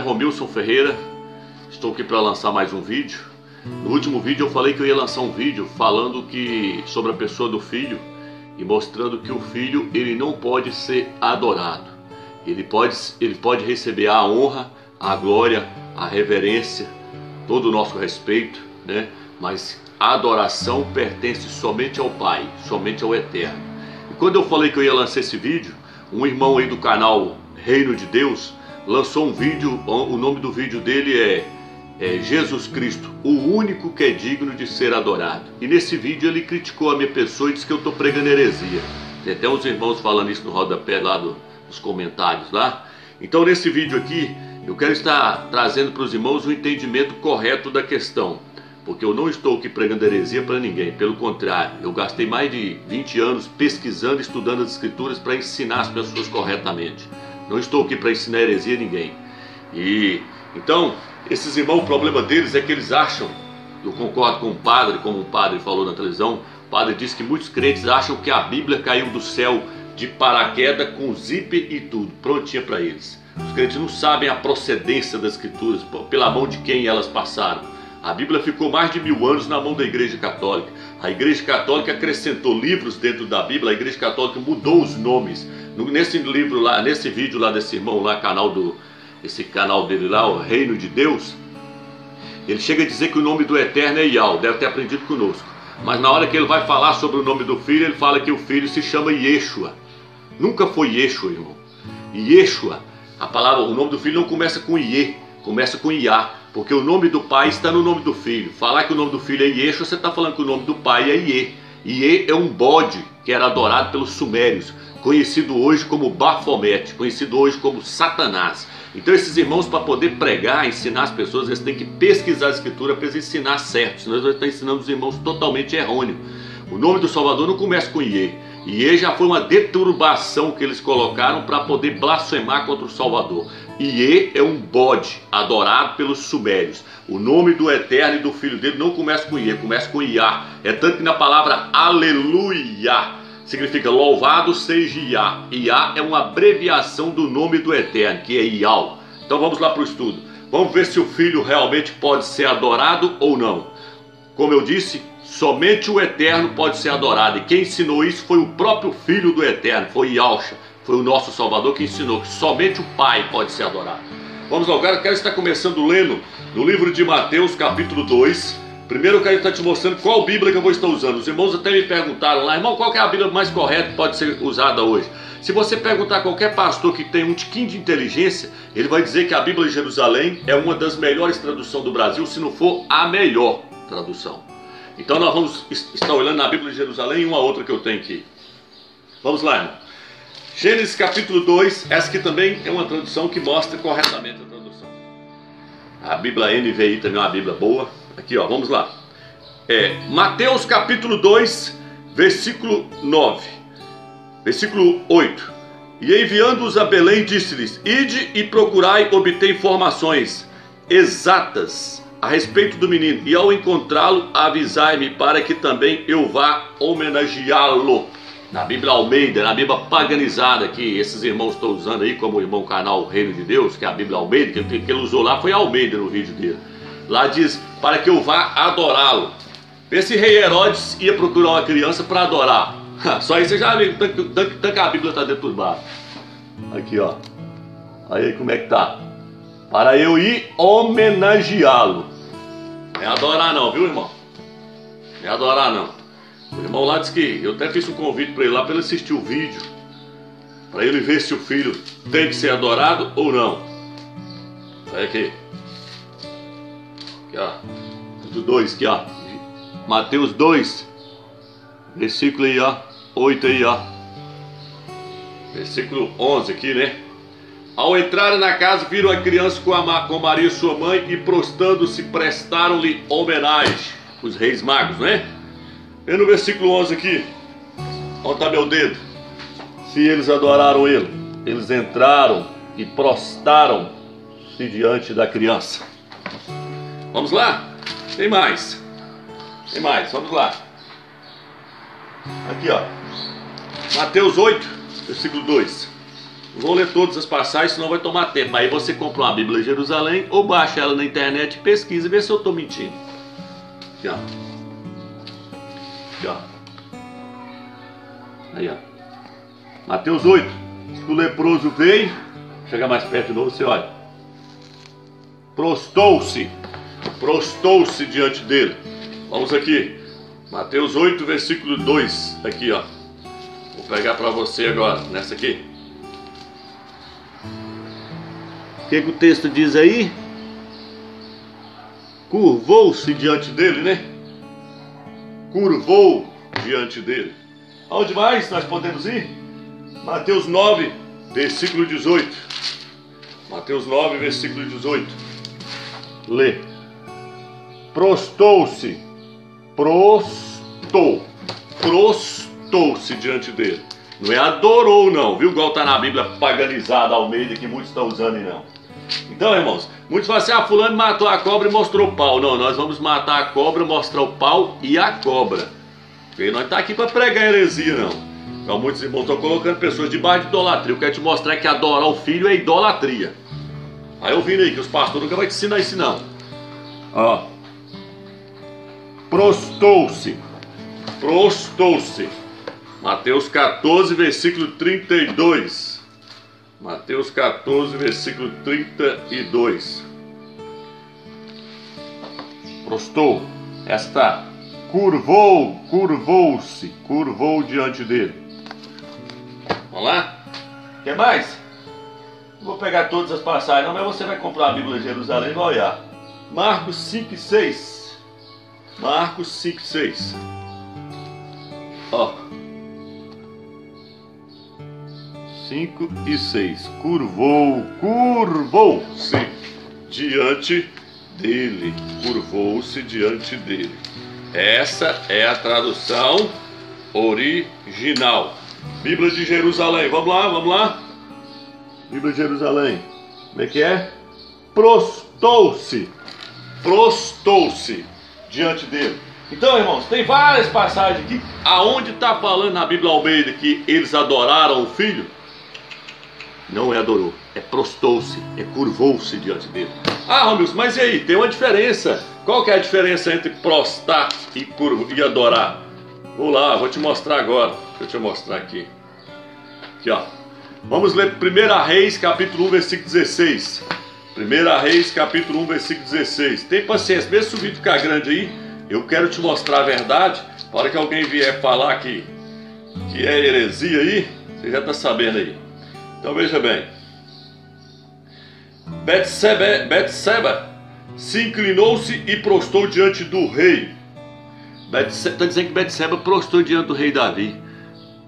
Romilson Ferreira, estou aqui para lançar mais um vídeo. No último vídeo eu falei que eu ia lançar um vídeo falando sobre a pessoa do filho e mostrando que o filho ele não pode ser adorado. Ele pode receber a honra, a glória, a reverência, todo o nosso respeito, né? Mas a adoração pertence somente ao Pai, somente ao Eterno. E quando eu falei que eu ia lançar esse vídeo, um irmão aí do canal Reino de Deus lançou um vídeo, o nome do vídeo dele é Jesus Cristo, o único que é digno de ser adorado. E nesse vídeo ele criticou a minha pessoa e disse que eu estou pregando heresia. Tem até uns irmãos falando isso no rodapé lá nos comentários lá. Então nesse vídeo aqui eu quero estar trazendo para os irmãos o entendimento correto da questão. Porque eu não estou aqui pregando heresia para ninguém, pelo contrário, eu gastei mais de 20 anos pesquisando, estudando as escrituras para ensinar as pessoas corretamente. Não estou aqui para ensinar heresia a ninguém. E então, esses irmãos, o problema deles é que eles acham, eu concordo com o padre, como o padre falou na televisão, o padre disse que muitos crentes acham que a Bíblia caiu do céu de paraquedas com zíper e tudo, prontinha para eles. Os crentes não sabem a procedência das escrituras, pela mão de quem elas passaram. A Bíblia ficou mais de 1000 anos na mão da Igreja Católica. A Igreja Católica acrescentou livros dentro da Bíblia, a Igreja Católica mudou os nomes. Nesse livro lá, nesse vídeo lá desse irmão lá, esse canal dele lá, o Reino de Deus, ele chega a dizer que o nome do Eterno é Yahweh, deve ter aprendido conosco. Mas na hora que ele vai falar sobre o nome do filho, ele fala que o filho se chama Yeshua. Nunca foi Yeshua, irmão. Yeshua, o nome do filho não começa com Iê, começa com Iá. Porque o nome do pai está no nome do filho. Falar que o nome do filho é Yeshua, você está falando que o nome do pai é Iê. Iê é um bode que era adorado pelos sumérios, conhecido hoje como Bafomete, conhecido hoje como Satanás. Então esses irmãos, para poder pregar, ensinar as pessoas, eles têm que pesquisar a escritura para eles ensinar certo, senão eles estão ensinando os irmãos totalmente errôneo. O nome do Salvador não começa com Iê. Iê já foi uma deturbação que eles colocaram para poder blasfemar contra o Salvador. Iê é um bode adorado pelos sumérios. O nome do Eterno e do Filho dele não começa com Iê, começa com Iá. É tanto que na palavra Aleluia significa louvado seja Iá. Iá é uma abreviação do nome do Eterno, que é Iau. Então vamos lá para o estudo. Vamos ver se o Filho realmente pode ser adorado ou não. Como eu disse, somente o Eterno pode ser adorado. E quem ensinou isso foi o próprio Filho do Eterno, foi Yahshua. Foi o nosso Salvador que ensinou que somente o Pai pode ser adorado. Vamos lá, eu quero estar começando lendo no livro de Mateus, capítulo 2. Primeiro eu quero estar te mostrando qual Bíblia que eu vou estar usando. Os irmãos até me perguntaram lá, irmão, qual que é a Bíblia mais correta que pode ser usada hoje? Se você perguntar a qualquer pastor que tem um tiquinho de inteligência, ele vai dizer que a Bíblia de Jerusalém é uma das melhores traduções do Brasil, se não for a melhor tradução. Então nós vamos estar olhando na Bíblia de Jerusalém e uma outra que eu tenho aqui. Vamos lá, irmão. Gênesis capítulo 2, essa aqui também é uma tradução que mostra corretamente a tradução. A Bíblia NVI também é uma Bíblia boa. Aqui, ó, vamos lá. Mateus capítulo 2, versículo 9. Versículo 8. E enviando-os a Belém, disse-lhes: Ide e procurai obter informações exatas a respeito do menino, e ao encontrá-lo, avisai-me para que também eu vá homenageá-lo. Na Bíblia Almeida, na Bíblia paganizada que esses irmãos estão usando aí, como o irmão canal Reino de Deus, que é a Bíblia Almeida, que ele usou lá foi Almeida no vídeo dele. Lá diz, para que eu vá adorá-lo. Esse rei Herodes ia procurar uma criança para adorar. Só aí você já vê tanto que a Bíblia está deturbada. Aqui, ó. Aí como é que tá? Para eu ir homenageá-lo. Não é adorar não, viu, irmão? Não é adorar não. O irmão lá disse que eu até fiz um convite para ele lá, para ele assistir o vídeo, para ele ver se o filho tem que ser adorado ou não. Olha aqui. Aqui, ó. Do 2, aqui, ó. Mateus 2, versículo aí, ó. 8 aí, ó. Versículo 11 aqui, né? Ao entrarem na casa, viram a criança com Maria, sua mãe, e prostrando-se, prestaram-lhe homenagem. Os reis magos, né? E no versículo 11 aqui, onde está meu dedo? Se eles adoraram ele, eles entraram e prostraram-se diante da criança. Vamos lá? Tem mais. Tem mais, vamos lá. Aqui, ó. Mateus 8, versículo 2. Não vou ler todas as passagens, senão vai tomar tempo. Aí você compra uma Bíblia de Jerusalém ou baixa ela na internet e pesquisa e vê se eu estou mentindo. Aqui, ó. Aqui, ó. Aí, ó. Mateus 8. O leproso veio. Chega mais perto de novo, você olha. Prostou-se diante dele. Vamos aqui. Mateus 8, versículo 2. Aqui, ó. Vou pegar para você agora, nessa aqui. O que o texto diz aí? Curvou-se diante dele, né? Curvou diante dele. Aonde mais nós podemos ir? Mateus 9, versículo 18. Mateus 9, versículo 18. Lê. Prostou-se diante dele. Não é adorou não, viu? Igual está na Bíblia paganizada ao meio que muitos estão usando aí não. Então, irmãos, muitos falam assim, fulano matou a cobra e mostrou o pau. Não, nós vamos matar a cobra, mostrar o pau e a cobra. Porque nós estamos aqui para pregar heresia não. Então muitos irmãos estão colocando pessoas debaixo de idolatria. Eu quero te mostrar que adorar o filho é idolatria. Aí eu vi aí que os pastores nunca vão te ensinar isso não. Ó. Prostou-se. Mateus 14, versículo 32. Mateus 14, versículo 32. Prostou. Esta curvou-se diante dele. Vamos lá? Quer mais? Não vou pegar todas as passagens não, mas você vai comprar a Bíblia de Jerusalém e vai olhar. Marcos 5 e 6. Marcos 5 e 6. Ó. 5 e 6. Curvou-se diante dele. Curvou-se diante dele. Essa é a tradução original. Bíblia de Jerusalém. Vamos lá. Bíblia de Jerusalém. Como é que é? Prostou-se diante dele. Então, irmãos, tem várias passagens aqui. Aonde está falando na Bíblia Almeida que eles adoraram o filho? Não é adorou, é prostou-se, é curvou-se diante dele. Ah, Romilson, mas e aí? Tem uma diferença. Qual que é a diferença entre prostar e adorar? Vou lá, vou te mostrar agora. Deixa eu te mostrar aqui. Aqui, ó. Vamos ler 1 Reis, capítulo 1, versículo 16. 1 Reis, capítulo 1, versículo 16. Tem paciência, mesmo se o vídeo ficar grande aí, eu quero te mostrar a verdade. Para que alguém vier falar que é heresia aí, você já está sabendo aí. Então veja bem. Betseba se inclinou-se e prostou diante do rei. Está dizendo que Betseba prostou diante do rei Davi.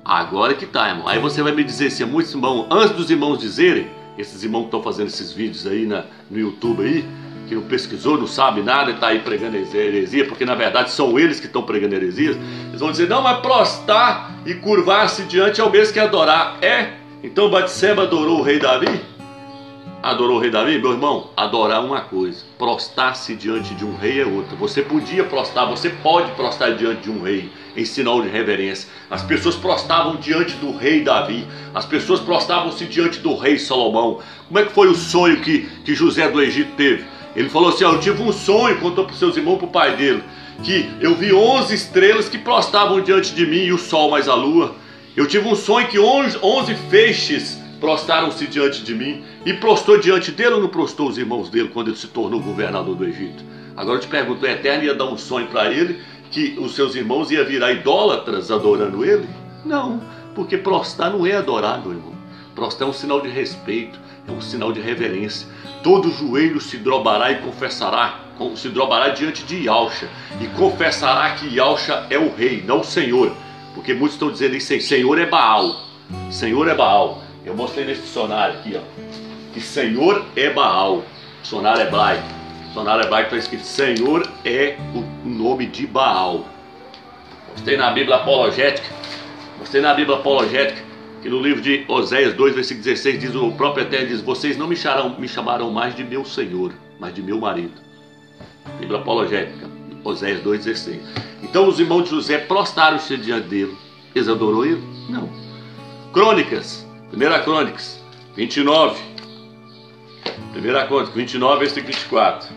Agora que tá, irmão. Aí você vai me dizer se muitos irmãos, antes dos irmãos dizerem, esses irmãos que estão fazendo esses vídeos aí no YouTube aí, que não pesquisou, não sabe nada e está aí pregando heresia, porque na verdade são eles que estão pregando heresias, eles vão dizer, não, mas prostar e curvar-se diante é o mesmo que adorar. Então Betseba adorou o rei Davi? Adorou o rei Davi? Meu irmão, adorar é uma coisa, prostar-se diante de um rei é outra. Você podia prostar, você pode prostar diante de um rei em sinal de reverência. As pessoas prostavam diante do rei Davi, as pessoas prostavam-se diante do rei Salomão. Como é que foi o sonho que José do Egito teve? Ele falou assim, eu tive um sonho, contou para os seus irmãos, para o pai dele, que eu vi 11 estrelas que prostavam diante de mim e o sol mais a lua. Eu tive um sonho que 11 feixes prostaram-se diante de mim. E prostou diante dele ou não prostou os irmãos dele quando ele se tornou governador do Egito? Agora eu te pergunto, o Eterno ia dar um sonho para ele que os seus irmãos iam virar idólatras adorando ele? Não, porque prostar não é adorar, meu irmão. Prostar é um sinal de respeito, é um sinal de reverência. Todo joelho se drobará e confessará, se drobará diante de Yahshua e confessará que Yahshua é o rei, não o Senhor. Porque muitos estão dizendo isso aí, Senhor é Baal. Senhor é Baal. Eu mostrei nesse dicionário aqui, ó, que Senhor é Baal. Dicionário hebraico. Dicionário hebraico está escrito Senhor é o nome de Baal. Mostrei na Bíblia apologética. Que no livro de Oséias 2, versículo 16, diz o próprio Eterno, diz, vocês não me chamarão mais de meu Senhor, mas de meu marido. Bíblia apologética, Oséias 2, 16. Então os irmãos de José prostaram-se diante dele. Eles adorou ele? Não. Crônicas, 1 Crônicas, 29. Primeira Crônica, 29, versículo 24.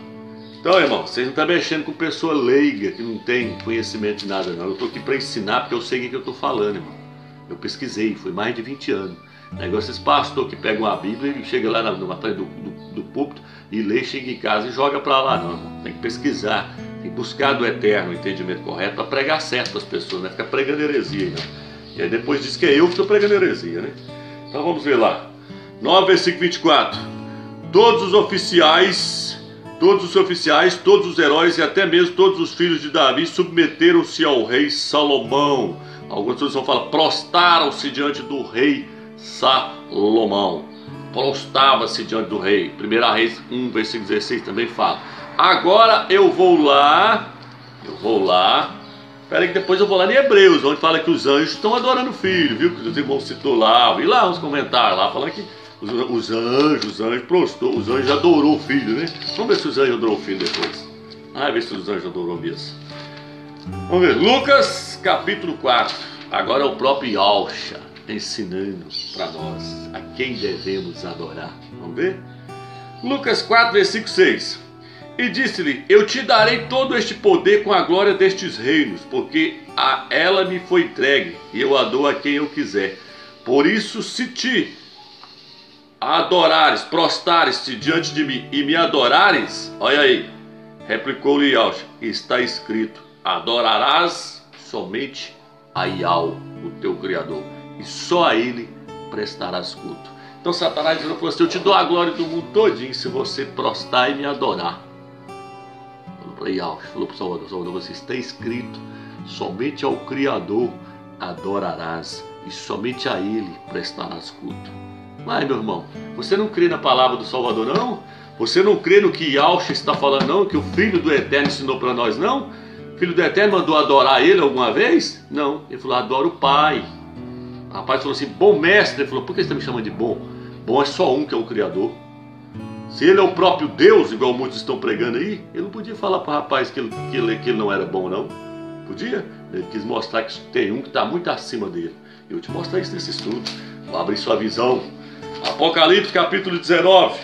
Então, irmão, vocês não estão mexendo com pessoa leiga, que não tem conhecimento de nada, não. Eu estou aqui para ensinar, porque eu sei o que eu estou falando, irmão. Eu pesquisei, foi mais de 20 anos. Negócio esse pastor que pega uma Bíblia e chega lá na frente do púlpito e lê, chega em casa e joga para lá, não, irmão. Tem que pesquisar, tem que buscar do eterno o entendimento correto para pregar certo para as pessoas, não é ficar pregando heresia, não. E aí depois diz que é eu que estou pregando heresia, né? Então vamos ver lá. 9, versículo 24. Todos os oficiais, todos os heróis e até mesmo todos os filhos de Davi submeteram-se ao rei Salomão. Algumas traduções falam, prostaram-se diante do rei Salomão. Prostava-se diante do rei. 1 Reis 1, versículo 16 também fala. Agora eu vou lá. Espera aí que depois eu vou lá em Hebreus, onde fala que os anjos estão adorando o filho, viu? Que os irmãos citou lá. Vi lá uns comentários lá, falando que os anjos prostou, os anjos adorou o filho, né? Vamos ver se os anjos adorou o filho depois. Ver se os anjos adorou mesmo. Vamos ver, Lucas capítulo 4. Agora é o próprio Yahshua ensinando para nós a quem devemos adorar. Vamos ver? Lucas 4, versículo 6. E disse-lhe, eu te darei todo este poder com a glória destes reinos, porque a ela me foi entregue, e eu a dou a quem eu quiser. Por isso, se te adorares, prostares-te diante de mim e me adorares, olha aí, replicou-lhe Yahshua, está escrito, adorarás somente a Yahweh, o teu Criador, e só a Ele prestarás culto. Então Satanás falou assim, eu te dou a glória do mundo todinho se você prostrar e me adorar. Falou para Yahshua, falou para o Salvador, você está escrito, somente ao Criador adorarás, e somente a Ele prestarás culto. Mas, meu irmão, você não crê na palavra do Salvador, não? Você não crê no que Yahshua está falando, não? Que o Filho do Eterno ensinou para nós, não? O Filho do Eterno mandou adorar Ele alguma vez? Não. Ele falou, adora o Pai. O rapaz falou assim, bom mestre. Ele falou, por que você está me chamando de bom? Bom é só um, que é o Criador. Se Ele é o próprio Deus, igual muitos estão pregando aí, Ele não podia falar para o rapaz que ele não era bom, não. Podia? Ele quis mostrar que tem um que está muito acima dele. Eu vou te mostrar isso nesse estudo. Vou abrir sua visão. Apocalipse capítulo 19.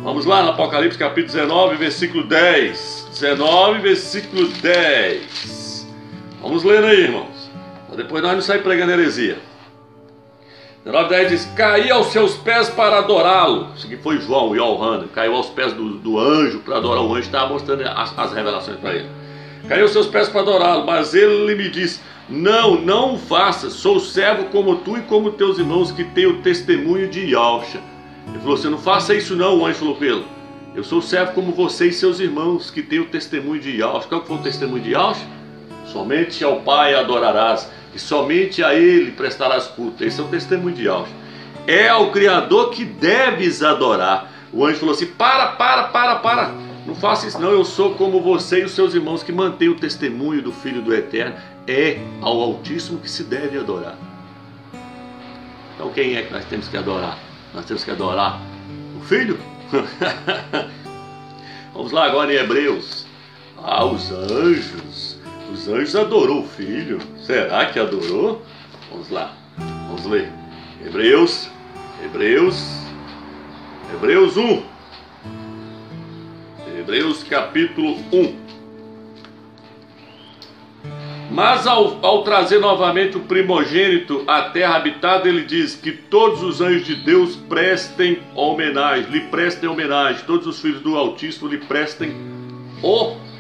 Vamos lá no Apocalipse capítulo 19, versículo 10. 19, versículo 10. Vamos lendo aí, irmãos. Para depois nós não sair pregando heresia. 19, 10 diz, caí aos seus pés para adorá-lo. Isso aqui foi João, o Yohanan. Caiu aos pés do anjo para adorar o anjo. Estava mostrando as revelações para ele. Caiu aos seus pés para adorá-lo. Mas ele me disse, não o faças. Sou servo como tu e como teus irmãos que têm o testemunho de Yahshua. Ele falou assim, não faça isso não, o anjo falou para ele. Eu sou servo como você e seus irmãos que têm o testemunho de Yahshua. Qual foi o testemunho de Yahshua? Somente ao Pai adorarás e somente a Ele prestarás culto. Esse é o testemunho de Yahshua. É ao Criador que deves adorar. O anjo falou assim, para. Não faça isso não, eu sou como você e os seus irmãos que mantêm o testemunho do Filho do Eterno. É ao Altíssimo que se deve adorar. Então quem é que nós temos que adorar? Nós temos que adorar o Filho? Vamos lá agora em Hebreus. Os anjos. Os anjos adorou o Filho. Será que adorou? Vamos lá. Vamos ler. Hebreus 1. Hebreus capítulo 1. Mas ao trazer novamente o primogênito à terra habitada, ele diz que todos os anjos de Deus prestem homenagem, lhe prestem homenagem, todos os filhos do Altíssimo lhe prestem homenagem,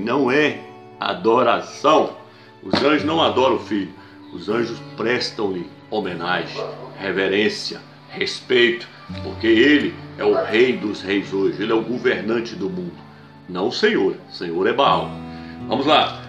não é adoração. Os anjos não adoram o Filho, os anjos prestam-lhe homenagem, reverência, respeito, porque Ele é o Rei dos Reis hoje, Ele é o governante do mundo, não o Senhor. O Senhor é Baal. Vamos lá.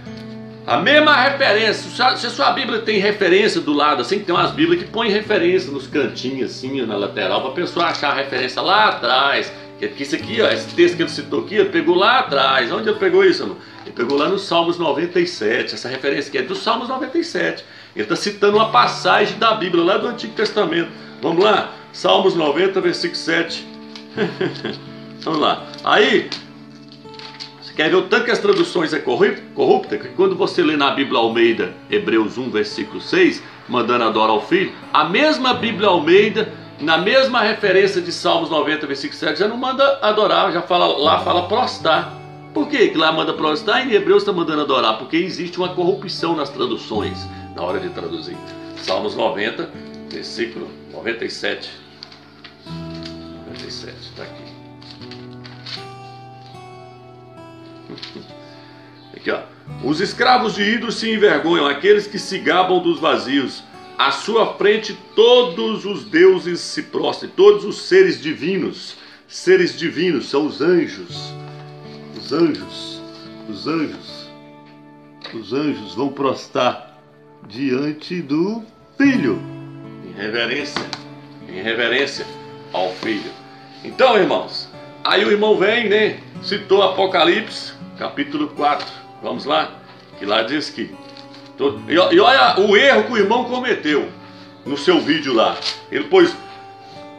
A mesma referência, se a sua Bíblia tem referência do lado, assim, que tem umas Bíblias que põem referência nos cantinhos, assim, na lateral, para a pessoa achar a referência lá atrás. Que isso aqui, ó, esse texto que ele citou aqui, ele pegou lá atrás. Onde ele pegou isso, irmão? Ele pegou lá no Salmos 97. Essa referência aqui é do Salmos 97. Ele está citando uma passagem da Bíblia, lá do Antigo Testamento. Vamos lá? Salmos 90, versículo 7. Vamos lá. Aí, Quer ver o tanto que as traduções é corrupta? Que quando você lê na Bíblia Almeida, Hebreus 1, versículo 6, mandando adorar o Filho, a mesma Bíblia Almeida, na mesma referência de Salmos 90, versículo 7, já não manda adorar, já fala, lá fala prostrar. Por que lá manda prostrar e em Hebreus está mandando adorar? Porque existe uma corrupção nas traduções, na hora de traduzir. Salmos 90, versículo 97. 97, está aqui. Aqui, ó. Os escravos de ídolos se envergonham, aqueles que se gabam dos vazios. À sua frente todos os deuses se prostrem, todos os seres divinos. Seres divinos são os anjos. Os anjos vão prostrar diante do Filho, em reverência ao Filho. Então, irmãos, aí o irmão vem, né? Citou Apocalipse, capítulo 4. Vamos lá, que lá diz que... E olha o erro que o irmão cometeu no seu vídeo lá. Ele pôs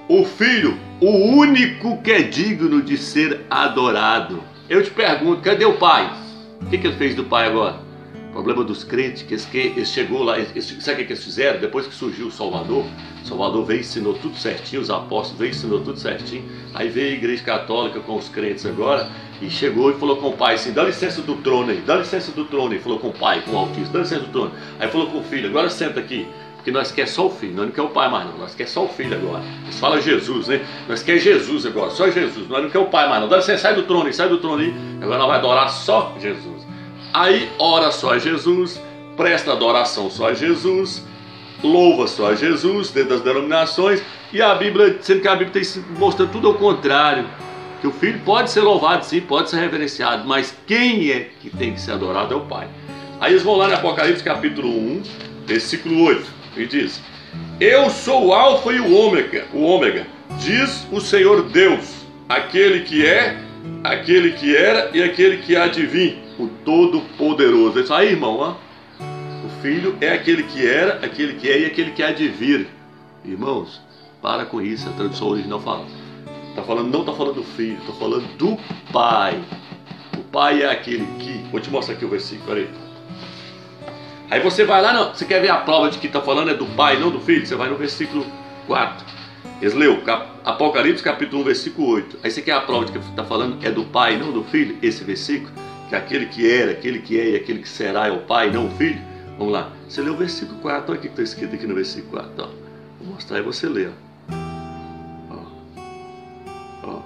o Filho, o único que é digno de ser adorado. Eu te pergunto, cadê o Pai? O que ele fez do Pai agora? Problema dos crentes, que eles chegou lá, sabe o que eles fizeram? Depois que surgiu o Salvador veio e ensinou tudo certinho, os apóstolos veio e ensinou tudo certinho. Aí veio a Igreja Católica com os crentes agora e chegou e falou com o Pai assim, dá licença do trono aí, dá licença do trono aí. Falou com o Pai, com o Altíssimo, dá licença do trono. Aí falou com o Filho, agora senta aqui, porque nós quer só o Filho, nós não quer o Pai mais não, nós quer só o Filho agora. Eles falam Jesus, né? Nós quer Jesus agora, só Jesus, nós não quer o Pai mais não. Dá licença, sai do trono aí, agora nós vai adorar só Jesus. Aí ora só a Jesus, presta adoração só a Jesus, louva só a Jesus dentro das denominações, e a Bíblia, sendo que a Bíblia tem mostrando tudo ao contrário, que o Filho pode ser louvado sim, pode ser reverenciado, mas quem é que tem que ser adorado é o Pai. Aí eles vão lá no Apocalipse capítulo 1, versículo 8, e diz: eu sou o Alfa e o Ômega, diz o Senhor Deus, aquele que é, aquele que era e aquele que há de vir, o Todo-Poderoso. Isso aí, irmão, ó. O Filho é aquele que era, aquele que é e aquele que há de vir. Irmãos, para com isso, a tradução original fala. Não está falando do Filho, está falando do Pai. O Pai é aquele que... Vou te mostrar aqui o versículo, olha aí. Aí você vai lá, não, você quer ver a prova de que está falando é do Pai, não do Filho? Você vai no versículo 4. Eles leu Apocalipse capítulo 1, versículo 8. Aí você quer a prova de que está falando é do Pai, não do Filho? Esse versículo, que aquele que era, aquele que é e aquele que será é o Pai, não o Filho. Vamos lá, você lê o versículo 4, olha o que está escrito aqui no versículo 4. Ó. Vou mostrar e você lê. Vou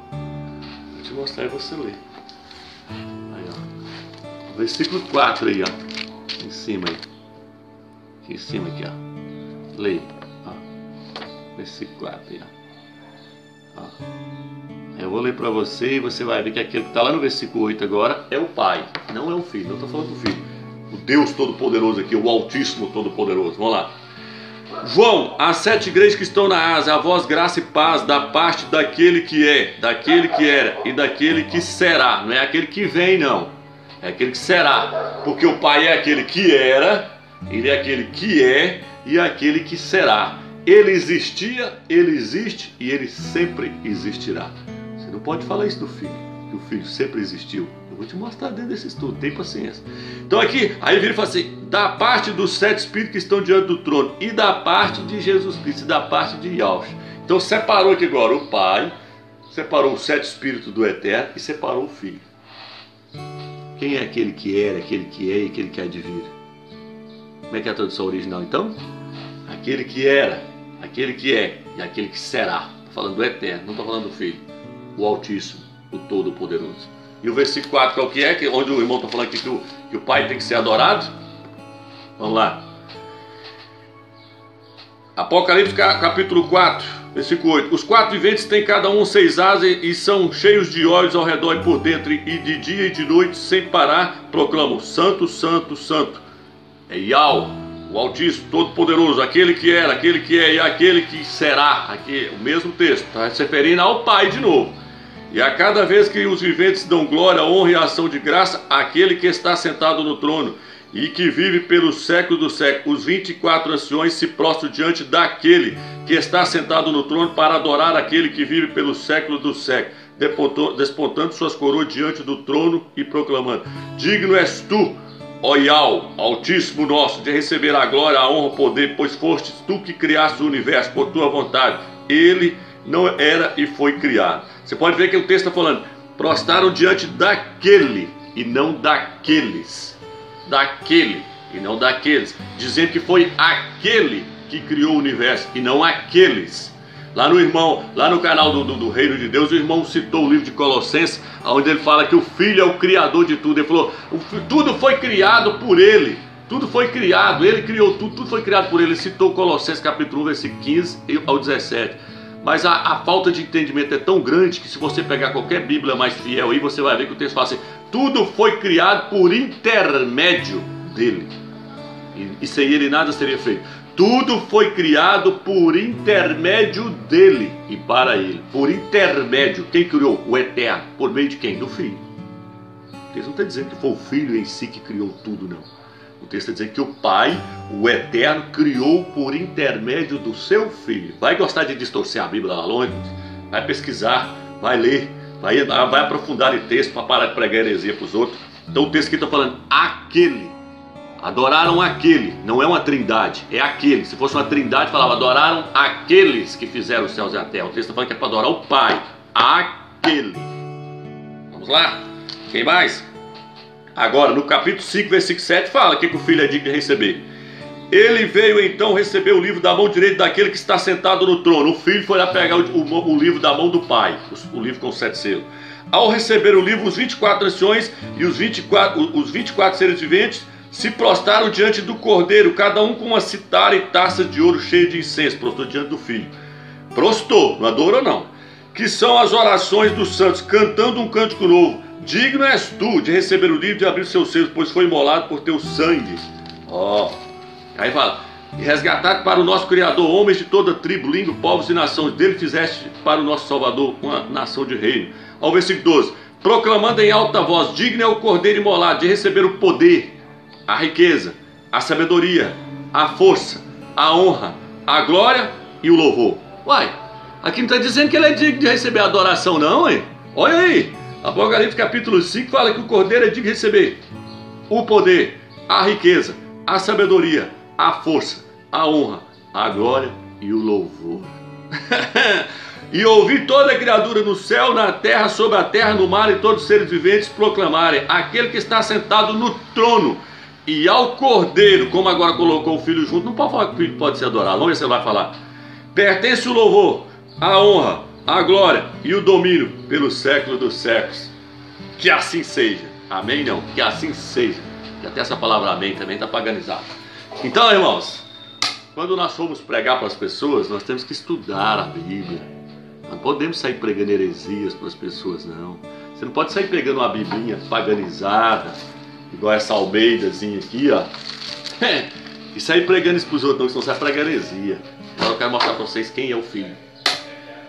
te mostrar e você lê. Aí, ó. Versículo 4 aí, ó. Em cima aí. Aqui em cima aqui, ó. Leia. Versículo 4 aí, ó. Eu vou ler para você e você vai ver que aquele que está lá no versículo 8 agora é o Pai, não é o Filho. Não estou falando do Filho. O Deus Todo-Poderoso aqui, o Altíssimo Todo-Poderoso. Vamos lá. João, as 7 igrejas que estão na Ásia, a vós graça e paz da parte daquele que é, daquele que era e daquele que será. Não é aquele que vem, não. É aquele que será. Porque o Pai é aquele que era, ele é aquele que é e aquele que será. Ele existia, ele existe e ele sempre existirá. Você não pode falar isso do Filho, que o Filho sempre existiu. Eu vou te mostrar dentro desse estudo, tem paciência. Então aqui, aí ele vira e fala assim, da parte dos 7 espíritos que estão diante do trono e da parte de Jesus Cristo e da parte de Yahweh. Então separou aqui agora o Pai, separou os 7 espíritos do Eterno e separou o Filho. Quem é aquele que era, aquele que é e aquele que há de vir? Como é que é a tradução original então? Aquele que era, aquele que é e aquele que será. Estou falando do Eterno, não estou falando do Filho. O Altíssimo, o Todo-Poderoso. E o versículo 4 qual que é? Onde o irmão está falando aqui que o Pai tem que ser adorado. Vamos lá. Apocalipse capítulo 4, versículo 8. Os 4 viventes têm cada um 6 asas e são cheios de olhos ao redor e por dentro. E de dia e de noite, sem parar, proclamam: Santo, Santo, Santo. É Yahweh, o Altíssimo, Todo-Poderoso, aquele que era, aquele que é e aquele que será. Aqui, o mesmo texto, está se referindo ao Pai de novo. E a cada vez que os viventes dão glória, honra e ação de graça àquele que está sentado no trono e que vive pelos séculos dos séculos, os 24 anciões se prostram diante daquele que está sentado no trono para adorar aquele que vive pelos séculos dos séculos. despontando suas coroas diante do trono e proclamando: digno és tu, ó Yahweh, Altíssimo nosso, de receber a glória, a honra, o poder, pois fostes tu que criaste o universo por tua vontade. Ele não era e foi criado. Você pode ver que o texto está falando: prostraram diante daquele e não daqueles. Daquele e não daqueles. Dizendo que foi aquele que criou o universo e não aqueles. Lá no canal do Reino de Deus, o irmão citou o livro de Colossenses, onde ele fala que o Filho é o criador de tudo. Ele falou: tudo foi criado por ele. Tudo foi criado, ele criou tudo, tudo foi criado por ele. Ele citou Colossenses capítulo 1, versículo 15 ao 17. Mas a falta de entendimento é tão grande que se você pegar qualquer Bíblia mais fiel aí, você vai ver que o texto fala assim: tudo foi criado por intermédio dele. E sem ele nada seria feito. Tudo foi criado por intermédio dele e para ele. Por intermédio. Quem criou? O Eterno. Por meio de quem? Do Filho. O texto não está dizendo que foi o Filho em si que criou tudo, não. O texto está dizendo que o Pai, o Eterno, criou por intermédio do seu Filho. Vai gostar de distorcer a Bíblia lá longe? Vai pesquisar, vai ler, vai aprofundar em texto para parar de pregar heresia para os outros. Então o texto aqui está falando aquele. Adoraram aquele, não é uma trindade, é aquele. Se fosse uma trindade, falava: adoraram aqueles que fizeram os céus e a terra. O texto está falando que é para adorar o Pai, aquele. Vamos lá? Quem mais? Agora, no capítulo 5, versículo 7, fala que o Filho é digno de receber. Ele veio então receber o livro da mão direita daquele que está sentado no trono. O Filho foi lá pegar o livro da mão do Pai, o livro com 7 selos. Ao receber o livro, os 24 anciões e os 24 seres viventes se prostraram diante do Cordeiro, cada um com uma citara e taça de ouro cheia de incenso. Prostrou diante do Filho. Prostou, não adorou não. Que são as orações dos santos, cantando um cântico novo. Digno és tu de receber o livro e de abrir os seus selos, pois foi imolado por teu sangue. Aí fala: e resgatado para o nosso Criador homens de toda tribo, língua, povos e nações. Dele fizeste para o nosso Salvador uma nação de reino. Ao versículo 12: proclamando em alta voz: digno é o Cordeiro imolado de receber o poder, a riqueza, a sabedoria, a força, a honra, a glória e o louvor. Uai, aqui não está dizendo que ele é digno de receber a adoração não, hein? Olha aí, Apocalipse capítulo 5 fala que o Cordeiro é digno de receber o poder, a riqueza, a sabedoria, a força, a honra, a glória e o louvor. E ouvi toda a criatura no céu, na terra, sobre a terra, no mar e todos os seres viventes proclamarem: aquele que está sentado no trono e ao Cordeiro, como agora colocou o Filho junto. Não pode falar que o Filho pode ser adorado, vamos ver se você vai falar. Pertence o louvor, a honra, a glória e o domínio pelos séculos dos séculos. Que assim seja. Amém? Não, que assim seja. E até essa palavra amém também está paganizada. Então, irmãos, quando nós formos pregar para as pessoas, nós temos que estudar a Bíblia. Não podemos sair pregando heresias para as pessoas, não. Você não pode sair pegando uma biblinha paganizada, igual essa Almeidazinha aqui, ó. E sair pregando isso para os outros, não, senão você vai pregar heresia. Agora eu quero mostrar para vocês quem é o Filho.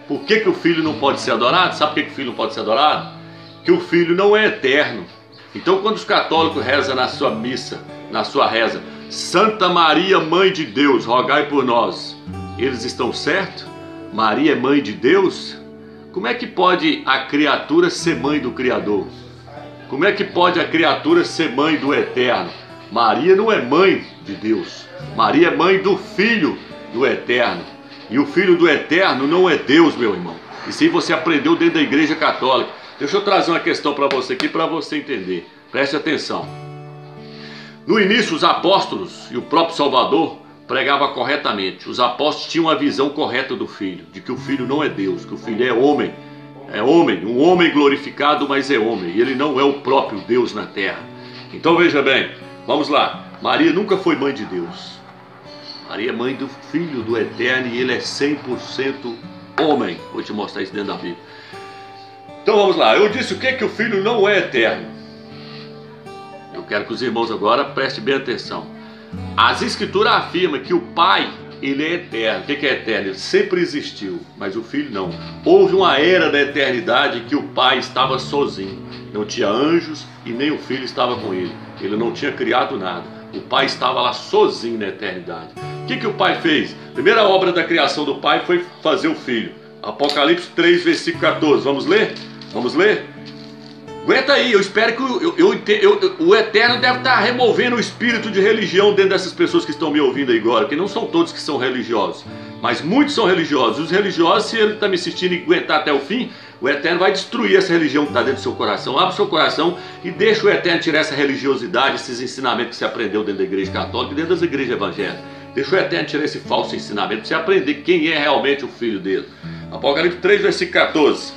Por que o Filho não pode ser adorado? Sabe por que o Filho não pode ser adorado? Que o Filho não é eterno. Então, quando os católicos rezam na sua missa, na sua reza: Santa Maria, Mãe de Deus, rogai por nós, eles estão certos? Maria é mãe de Deus? Como é que pode a criatura ser mãe do Criador? Como é que pode a criatura ser mãe do Eterno? Maria não é mãe de Deus. Maria é mãe do Filho do Eterno. E o Filho do Eterno não é Deus, meu irmão. Isso aí você aprendeu dentro da Igreja Católica. Deixa eu trazer uma questão para você aqui, para você entender. Preste atenção. No início, os apóstolos e o próprio Salvador pregavam corretamente. Os apóstolos tinham a visão correta do Filho, de que o Filho não é Deus, que o Filho é homem. É homem, um homem glorificado, mas é homem. E ele não é o próprio Deus na terra. Então veja bem, vamos lá. Maria nunca foi mãe de Deus. Maria é mãe do Filho do Eterno e ele é 100% homem. Vou te mostrar isso dentro da Bíblia. Então vamos lá. Eu disse o que o Filho não é eterno. Eu quero que os irmãos agora prestem bem atenção. As Escrituras afirmam que o Pai, ele é eterno. O que é eterno? Ele sempre existiu, mas o Filho não. Houve uma era da eternidade que o Pai estava sozinho. Não tinha anjos e nem o Filho estava com ele. Ele não tinha criado nada. O Pai estava lá sozinho na eternidade. O que o Pai fez? A primeira obra da criação do Pai foi fazer o Filho. Apocalipse 3, versículo 14. Vamos ler? Vamos ler? Aguenta aí, eu espero que o Eterno deve estar removendo o espírito de religião dentro dessas pessoas que estão me ouvindo aí agora, que não são todos que são religiosos, mas muitos são religiosos. Os religiosos, se ele está me assistindo e aguentar até o fim, o Eterno vai destruir essa religião que está dentro do seu coração. Abre o seu coração e deixa o Eterno tirar essa religiosidade, esses ensinamentos que você aprendeu dentro da igreja católica e dentro das igrejas evangélicas. Deixa o Eterno tirar esse falso ensinamento para você aprender quem é realmente o filho dele. Apocalipse 3, versículo 14.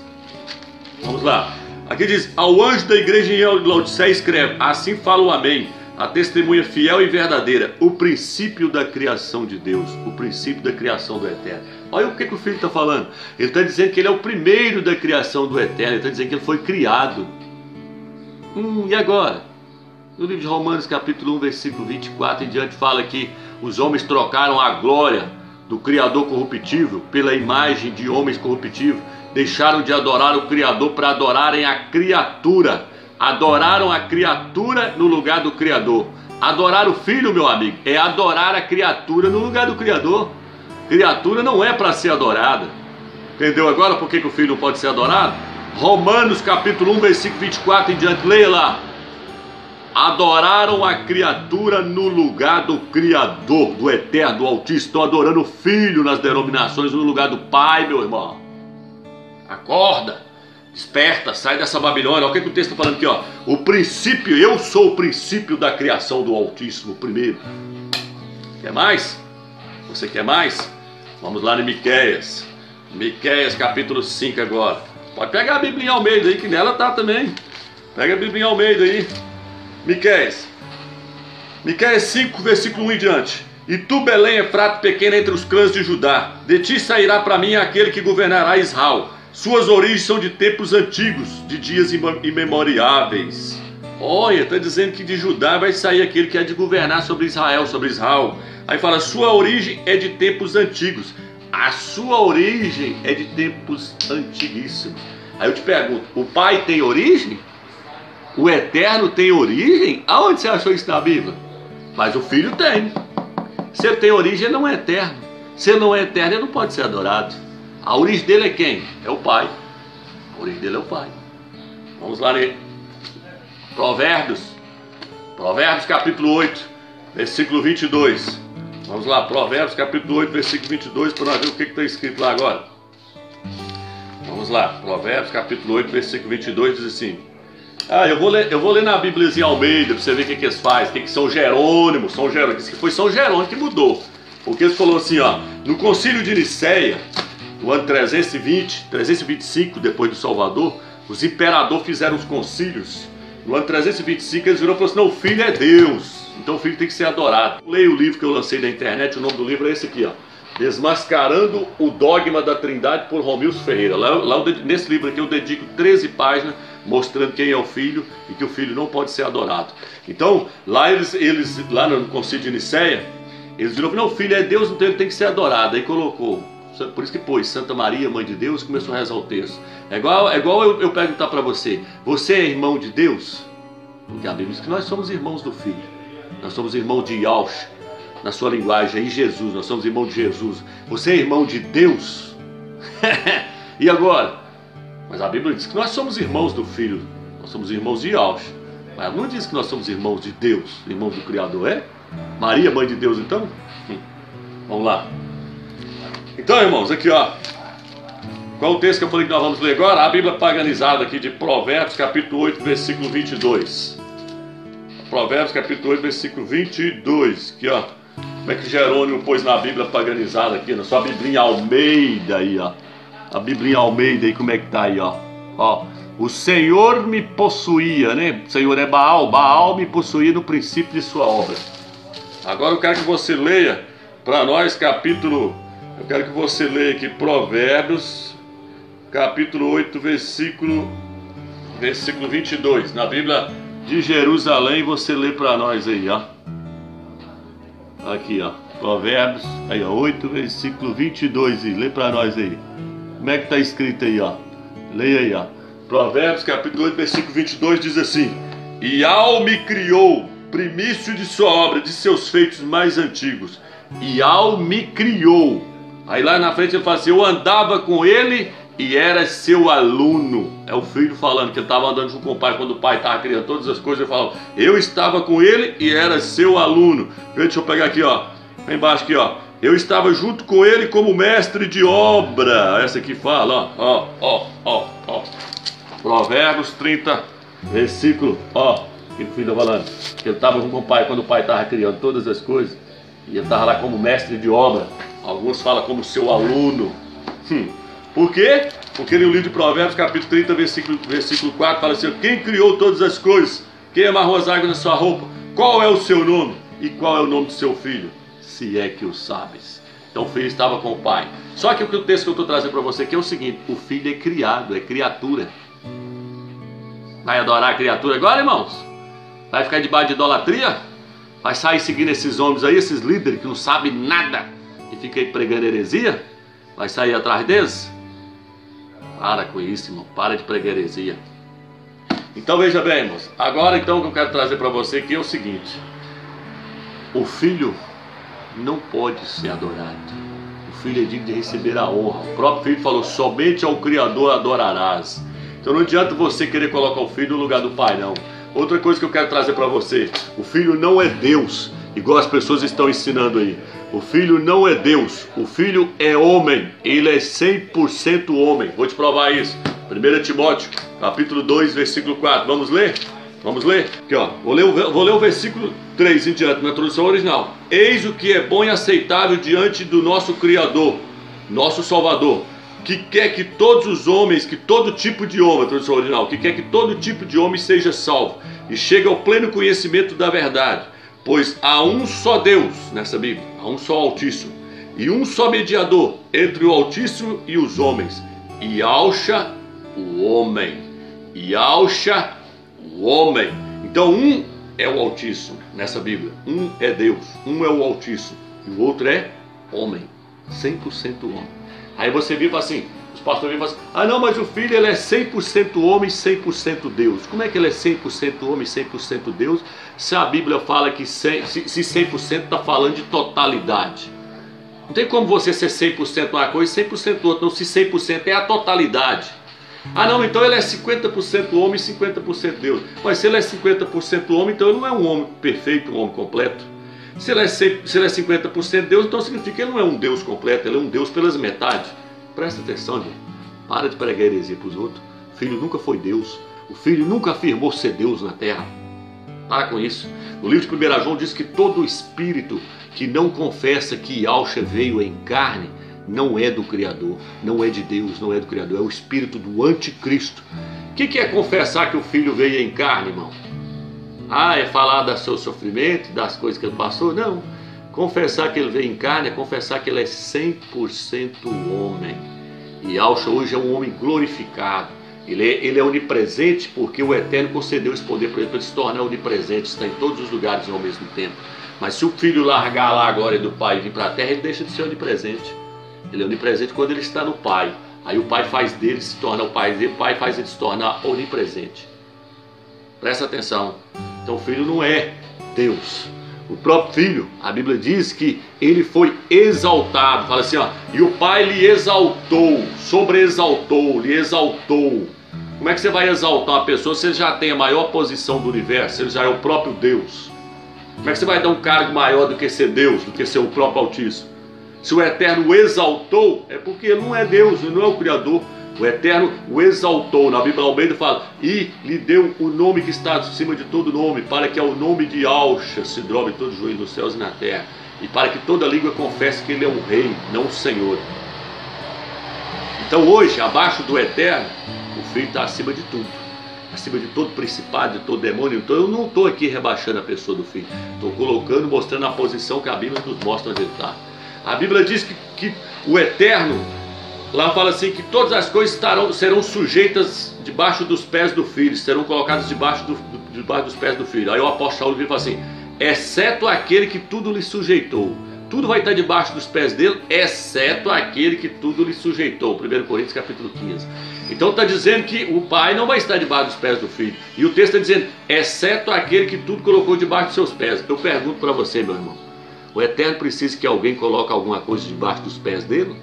Vamos lá. Aqui diz: ao anjo da igreja em Laodiceia escreve: assim fala o Amém, a testemunha fiel e verdadeira, o princípio da criação de Deus, o princípio da criação do Eterno. Olha o que o filho está falando. Ele está dizendo que ele é o primeiro da criação do Eterno. Ele está dizendo que ele foi criado. E agora? No livro de Romanos capítulo 1, versículo 24 em diante, fala que os homens trocaram a glória do Criador corruptível pela imagem de homens corruptíveis. Deixaram de adorar o Criador para adorarem a criatura. Adoraram a criatura no lugar do Criador. Adorar o Filho, meu amigo, é adorar a criatura no lugar do Criador. Criatura não é para ser adorada. Entendeu agora por que o Filho não pode ser adorado? Romanos capítulo 1, versículo 24 em diante, leia lá. Adoraram a criatura no lugar do Criador, do Eterno, do Altíssimo. Estão adorando o Filho nas denominações no lugar do Pai, meu irmão. Acorda, desperta, sai dessa Babilônia. Olha o que o texto está falando aqui, ó. O princípio, eu sou o princípio da criação do Altíssimo primeiro. Quer mais? Você quer mais? Vamos lá em Miqueias. Miqueias capítulo 5 agora. Pode pegar a Bíblia em Almeida aí, que nela tá também. Pega a Bíblia em Almeida aí. Miqueias 5, versículo 1 em diante. E tu, Belém, Efrata, pequena entre os clãs de Judá, de ti sairá para mim aquele que governará Israel. Suas origens são de tempos antigos, de dias imemoriáveis. Olha, está dizendo que de Judá vai sair aquele que é de governar sobre Israel, Aí fala, sua origem é de tempos antigos. A sua origem é de tempos antiguíssimos. Aí eu te pergunto, o Pai tem origem? O Eterno tem origem? Aonde você achou isso na Bíblia? Mas o Filho tem. Se ele tem origem, ele não é eterno. Se ele não é eterno, ele não pode ser adorado. A origem dele é quem? É o Pai. A origem dele é o Pai. Vamos lá ler. Provérbios capítulo 8, versículo 22. Vamos lá, Provérbios capítulo 8, versículo 22, para nós ver o que está escrito lá agora. Vamos lá, Provérbios capítulo 8, versículo 22 diz assim. Eu vou ler na Bíbliazinha Almeida para você ver o que eles fazem, o que são Jerônimo. Diz que foi São Jerônimo que mudou. Porque eles falaram assim, ó, no concílio de Niceia, no ano 325 depois do Salvador, os imperadores fizeram os concílios. No ano 325 eles viram e falaram assim, não, o Filho é Deus, então o Filho tem que ser adorado. Leia o livro que eu lancei na internet, o nome do livro é esse aqui, ó. Desmascarando o Dogma da Trindade por Romilson Ferreira. Nesse livro aqui eu dedico 13 páginas mostrando quem é o Filho e que o Filho não pode ser adorado. Então, lá lá no concílio de Niceia, eles viram que não, o Filho é Deus, então ele tem que ser adorado. Aí colocou, por isso que pôs Santa Maria, Mãe de Deus, começou a rezar o texto. É igual eu perguntar para você, você é irmão de Deus? Porque a Bíblia diz que nós somos irmãos do Filho. Nós somos irmãos de Yaush, na sua linguagem, aí Jesus, nós somos irmãos de Jesus. Você é irmão de Deus? E agora? Mas a Bíblia diz que nós somos irmãos do Filho, nós somos irmãos de Yaush. Mas não diz que nós somos irmãos de Deus, irmãos do Criador, é? Maria, Mãe de Deus, então? Vamos lá. Então, irmãos, aqui ó, qual o texto que eu falei que nós vamos ler agora? A Bíblia paganizada aqui de Provérbios, capítulo 8, versículo 22. Provérbios, capítulo 8, versículo 22. Aqui ó, como é que Jerônimo pôs na Bíblia paganizada aqui, na sua Biblinha Almeida aí ó. A Biblinha Almeida aí, como é que tá aí ó. Ó, o Senhor me possuía, né? O Senhor é Baal, Baal me possuía no princípio de sua obra. Agora eu quero que você leia para nós eu quero que você leia aqui Provérbios, capítulo 8, versículo 22. Na Bíblia de Jerusalém, você lê para nós aí, ó. Aqui, ó. Provérbios, aí, ó, 8, versículo 22. E lê para nós aí. Como é que está escrito aí, ó? Leia aí, ó. Provérbios, capítulo 8, versículo 22 diz assim: E ao me criou, primício de sua obra, de seus feitos mais antigos. E ao me criou. Aí lá na frente ele fala assim: eu andava com ele e eras seu aluno. É o filho falando que ele estava andando junto com o pai quando o pai estava criando todas as coisas. Ele falava, eu estava com ele e era seu aluno. Deixa eu pegar aqui, ó, embaixo aqui, ó. Eu estava junto com ele como mestre de obra. Essa aqui fala, ó. Provérbios 30, versículo, ó. Que o filho falando que ele estava junto com o pai quando o pai estava criando todas as coisas. E ele estava lá como mestre de obra. Alguns falam como seu aluno. Por quê? Porque no livro de Provérbios, capítulo 30, versículo 4, fala assim, quem criou todas as coisas? Quem amarrou as águas na sua roupa? Qual é o seu nome? E qual é o nome do seu filho? Se é que o sabes. Então o filho estava com o pai. Só que o texto que eu estou trazendo para você aqui é o seguinte, o filho é criado, é criatura. Vai adorar a criatura agora, irmãos? Vai ficar debaixo de idolatria? Vai sair seguindo esses homens aí, esses líderes que não sabem nada e fica aí pregando heresia? Vai sair atrás deles? Para com isso, irmão. Para de pregar heresia. Então veja bem, irmãos. Agora então o que eu quero trazer para você aqui é o seguinte. O filho não pode ser adorado. O filho é digno de receber a honra. O próprio filho falou, somente ao Criador adorarás. Então não adianta você querer colocar o filho no lugar do pai, não. Outra coisa que eu quero trazer para você. O filho não é Deus, igual as pessoas estão ensinando aí. O filho não é Deus, o filho é homem, ele é 100% homem. Vou te provar isso. 1 Timóteo, capítulo 2, versículo 4. Vamos ler? Vamos ler? Aqui, ó. Vou ler o versículo 3 em diante, na tradução original. Eis o que é bom e aceitável diante do nosso Criador, nosso Salvador, que quer que todos os homens, que todo tipo de homem, a tradução original, que quer que todo tipo de homem seja salvo e chegue ao pleno conhecimento da verdade. Pois há um só Deus, nessa Bíblia, há um só Altíssimo, e um só mediador entre o Altíssimo e os homens, Yahshua, o homem. Yahshua, o homem. Então um é o Altíssimo, nessa Bíblia. Um é Deus, um é o Altíssimo, e o outro é homem, 100% homem. Aí você vira e fala assim, os pastores viram e falam assim, ah não, mas o filho ele é 100% homem, 100% Deus. Como é que ele é 100% homem, 100% Deus, se a Bíblia fala que se 100% está falando de totalidade? Não tem como você ser 100% uma coisa e 100% outra, não, se 100% é a totalidade. Ah não, então ele é 50% homem e 50% Deus. Mas se ele é 50% homem, então ele não é um homem perfeito, um homem completo. Se ele é 50% Deus, então significa que ele não é um Deus completo, ele é um Deus pelas metades. Presta atenção, gente. Para de pregar heresia para os outros. O filho nunca foi Deus. O filho nunca afirmou ser Deus na terra. Para com isso. No livro de 1 João diz que todo espírito que não confessa que Yahshua veio em carne não é do Criador, não é de Deus, não é do Criador, é o espírito do anticristo. O que é confessar que o filho veio em carne, irmão? Ah, é falar do seu sofrimento, das coisas que ele passou? Não. Confessar que ele veio em carne é confessar que ele é 100% homem. E Yahshua hoje é um homem glorificado. Ele é onipresente porque o Eterno concedeu esse poder para ele se tornar onipresente, está em todos os lugares ao mesmo tempo. Mas se o filho largar lá a glória do pai e vir para a terra, ele deixa de ser onipresente. Ele é onipresente quando ele está no pai. Aí o pai faz dele se tornar o pai dele, o pai faz ele se tornar onipresente. Presta atenção. Então o filho não é Deus. O próprio filho, a Bíblia diz que ele foi exaltado. Fala assim, ó, e o pai lhe exaltou, sobreexaltou, lhe exaltou. Como é que você vai exaltar uma pessoa se ele já tem a maior posição do universo, ele já é o próprio Deus? Como é que você vai dar um cargo maior do que ser Deus, do que ser o próprio Altíssimo? Se o Eterno o exaltou, é porque ele não é Deus, ele não é o Criador. O Eterno o exaltou. Na Bíblia Almeida fala, e lhe deu o nome que está acima de todo nome, para que ao nome de Yahshua se dobre todo o joelho nos céus e na terra, e para que toda língua confesse que ele é um rei, não um senhor. Então hoje, abaixo do Eterno, o Filho está acima de tudo, acima de todo principado, de todo demônio. Então eu não estou aqui rebaixando a pessoa do Filho, estou colocando, mostrando a posição que a Bíblia nos mostra onde ele está. A Bíblia diz que o Eterno, lá fala assim, que todas as coisas serão sujeitas debaixo dos pés do Filho, serão colocadas debaixo dos pés do Filho. Aí o apóstolo Paulo fala assim, exceto aquele que tudo lhe sujeitou. Tudo vai estar debaixo dos pés dele, exceto aquele que tudo lhe sujeitou. 1 Coríntios capítulo 15. Então está dizendo que o pai não vai estar debaixo dos pés do filho. E o texto está dizendo, exceto aquele que tudo colocou debaixo dos seus pés. Eu pergunto para você, meu irmão, o Eterno precisa que alguém coloque alguma coisa debaixo dos pés dele?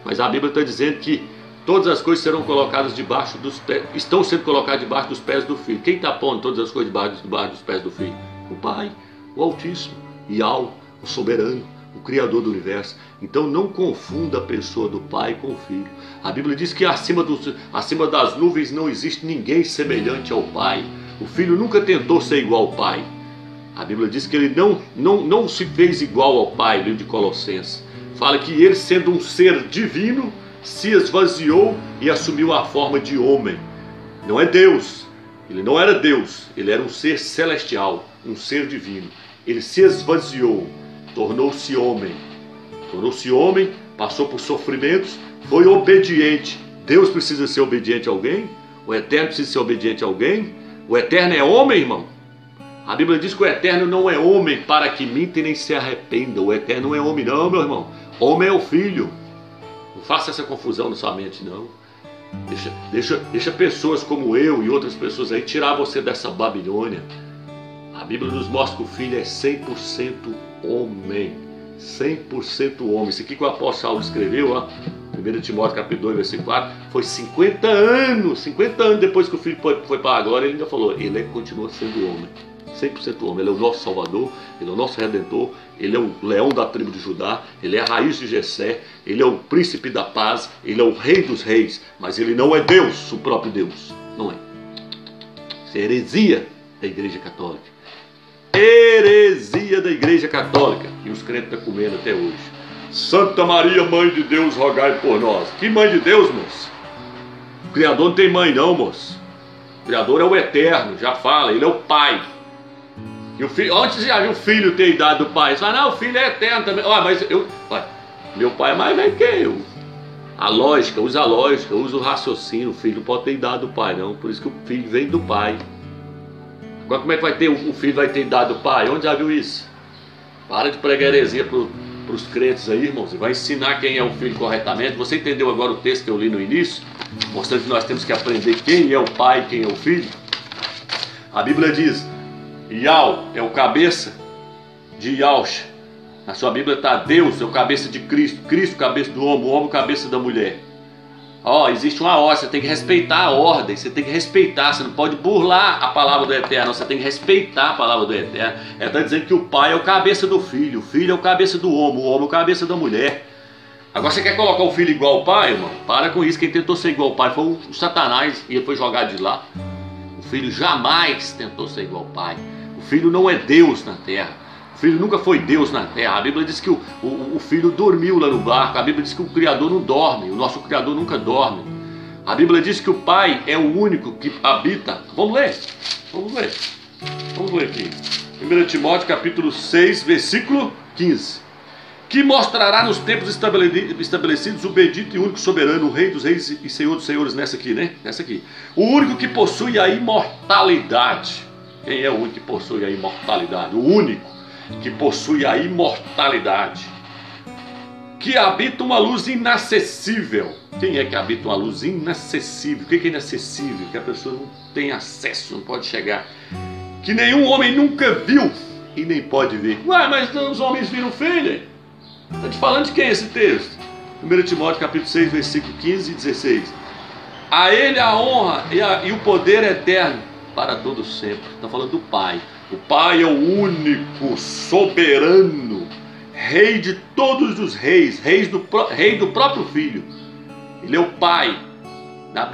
Mas a Bíblia está dizendo que todas as coisas serão colocadas debaixo dos pés, estão sendo colocadas debaixo dos pés do Filho. Quem está pondo todas as coisas debaixo dos pés do Filho? O Pai, o Altíssimo, Yahweh, o Soberano, o Criador do Universo. Então não confunda a pessoa do Pai com o Filho. A Bíblia diz que acima das nuvens não existe ninguém semelhante ao Pai. O Filho nunca tentou ser igual ao Pai. A Bíblia diz que ele não se fez igual ao Pai, livro de Colossenses. Fala que ele, sendo um ser divino, se esvaziou e assumiu a forma de homem. Não é Deus. Ele não era Deus. Ele era um ser celestial, um ser divino. Ele se esvaziou, tornou-se homem. Tornou-se homem, passou por sofrimentos, foi obediente. Deus precisa ser obediente a alguém? O Eterno precisa ser obediente a alguém? O Eterno é homem, irmão? A Bíblia diz que o Eterno não é homem para que minta e nem se arrependa. O Eterno não é homem não, meu irmão. Homem é o Filho. Não faça essa confusão na sua mente, não. Deixa pessoas como eu e outras pessoas aí tirar você dessa Babilônia. A Bíblia nos mostra que o Filho é 100% homem. 100% homem. Isso aqui que o apóstolo Saulo escreveu, ó, 1 Timóteo capítulo 2, versículo 4, foi 50 anos depois que o Filho foi para a glória, ele ainda falou, ele continua sendo homem. 100% homem, ele é o nosso Salvador, ele é o nosso Redentor, ele é o leão da tribo de Judá, ele é a raiz de Jessé, ele é o príncipe da paz, ele é o rei dos reis, mas ele não é Deus, o próprio Deus, não é. Isso é heresia da Igreja Católica. Heresia da Igreja Católica, e os crentes estão comendo até hoje. Santa Maria, Mãe de Deus, rogai por nós. Que Mãe de Deus, moço? O Criador não tem mãe não, moço. O Criador é o Eterno, já fala, ele é o Pai. E o filho, antes já viu o filho ter idade do pai. Você fala, não, o filho é eterno também. Mas meu pai é mais velho que eu. Usa a lógica, usa o raciocínio. O filho não pode ter idade do pai, não. Por isso que o filho vem do pai. Agora como é que vai ter, o filho vai ter idade do pai? Onde já viu isso? Para de pregar heresia para os crentes aí, irmãos. E vai ensinar quem é o filho corretamente. Você entendeu agora o texto que eu li no início? Mostrando que nós temos que aprender quem é o pai e quem é o filho. A Bíblia diz... Yahweh é o cabeça de Yahshua. Na sua Bíblia está Deus, é o cabeça de Cristo. Cristo, cabeça do homem, o homem, cabeça da mulher. Existe uma ordem, você tem que respeitar a ordem. Você tem que respeitar, você não pode burlar a palavra do Eterno. Você tem que respeitar a palavra do Eterno. Ela está dizendo que o pai é o cabeça do filho. O filho é o cabeça do homem, o homem é o cabeça da mulher. Agora você quer colocar o filho igual ao pai, irmão? Para com isso, quem tentou ser igual ao pai foi o Satanás e ele foi jogado de lá. O filho jamais tentou ser igual ao pai. O filho não é Deus na terra. O filho nunca foi Deus na terra. A Bíblia diz que o filho dormiu lá no barco. A Bíblia diz que o Criador não dorme. O nosso Criador nunca dorme. A Bíblia diz que o Pai é o único que habita. Vamos ler aqui. 1 Timóteo capítulo 6, versículo 15. Que mostrará nos tempos estabelecidos o bendito e único soberano, o Rei dos reis e Senhor dos senhores. Nessa aqui. O único que possui a imortalidade. Quem é o único que possui a imortalidade? O único que possui a imortalidade. Que habita uma luz inacessível. Quem é que habita uma luz inacessível? O que é inacessível? Que a pessoa não tem acesso, não pode chegar. Que nenhum homem nunca viu e nem pode ver. Mas os homens viram o filho. Está te falando de quem é esse texto? 1 Timóteo capítulo 6, versículo 15 e 16. A ele a honra e o poder eterno para todos sempre. Está falando do Pai. O Pai é o único soberano, Rei de todos os reis, Rei do próprio Filho. Ele é o Pai.